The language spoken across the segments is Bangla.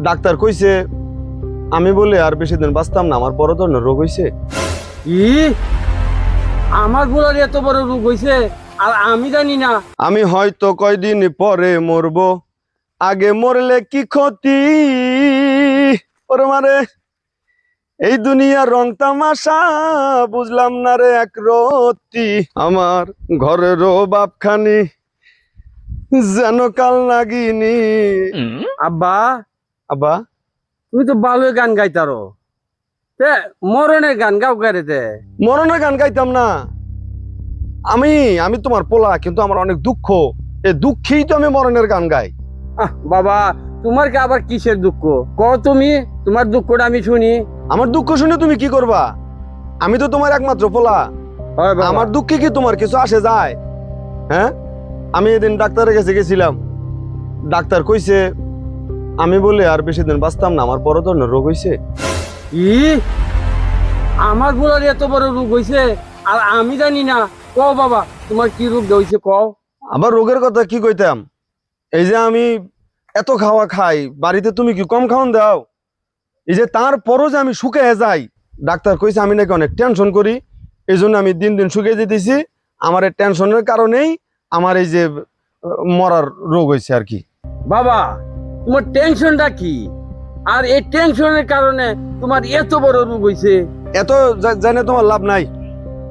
ডাক্তার কইছে আমি বলে আর বেশি দিন বাঁচতাম না, আমার বড় ধরনের রোগ হইছে। কি আমার বুলার এত বড় রোগ হইছে আর আমি জানি না? আমি হয়তো কয়দিন পরে মরবো, আগে মরলে কি ক্ষতি। ওরে মারে এই দুনিয়ার রং তামাশা বুঝলাম না রে এক রতি। আমার ঘরেরও বাপখানি যেন কাল নাগিনি। আব্বা, আব্বা, তুমি তো ভালোই গান গাইতারো, তে মরণের গান গাও গাড়িতে। মরণের গান গাইতাম না। আমি আমি তোমার পোলা, কিন্তু আমার অনেক দুঃখ, এই দুঃখেই তো আমি মরণের গান গাই। বাবা, তোমার কি আবার কিসের দুঃখ? তুমি তোমার দুঃখটা আমি শুনি। আমার দুঃখ শুনে তুমি কি করবা? আমি তো তোমার একমাত্র পোলা। হয় বাবা। আমার দুঃখে কি তোমার কিছু আসে যায়? হ্যাঁ, আমি এদিন ডাক্তারের কাছে গেছিলাম। ডাক্তার কইছে আমি বলে আর বেশি দিন বাঁচতাম না, আমার বড় ধরনের রোগ হইছে। কি আমার বুলার এত বড় রোগ হইছে আর আমি জানি না? কও বাবা, তোমার কি রোগ হইছে কও। আবার রোগের কথা কি কইতাম, এই যে আমি এত খাওয়া খাই, বাড়িতে তুমি কি কম খাওয়ান দাও? এই যে তারপরও যে আমি শুকিয়ে যাই, ডাক্তার কইছে আমি নাকি অনেক টেনশন করি, এই জন্য আমি দিন দিন শুকিয়ে যেতেছি। আমার এই টেনশনের কারণেই আমার এই যে মরার রোগ হয়েছে আর কি। বাবা, তোমার টেনশনটা কি? আর এই টেনশনের কারণে তোমার এত বড় রোগ হইছে? এত জানে তোমার লাভ নাই,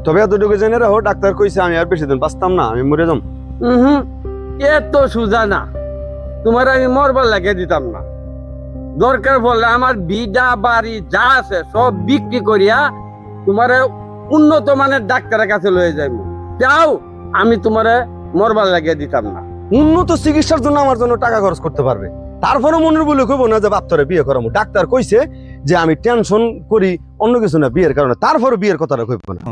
তবে এতটুকু জেনে রাখো ডাক্তার কইছে আমি আর বেশি দিন বাঁচতাম না, আমি মরে যাম। হুম, এত সুজা না, তোমার আমি মরবার লাগিয়ে দিতাম না। দরকার পড়লে আমার বিডা বাড়ি যা আছে সব বিক্রি করিয়া তোমার উন্নত মানের ডাক্তারের কাছে লয়ে যাইব, যাও আমি তোমারে মরবার লাগিয়ে দিতাম না। উন্নত চিকিৎসার জন্য আমার জন্য টাকা খরচ করতে পারবে, তারপরে মনের বলে কইব না যে বাপ্তরে বিয়ে করাবো। ডাক্তার কইছে যে আমি টেনশন করি অন্য কিছু না, বিয়ের কারণে, তারপরে বিয়ের কথাটা কইব না।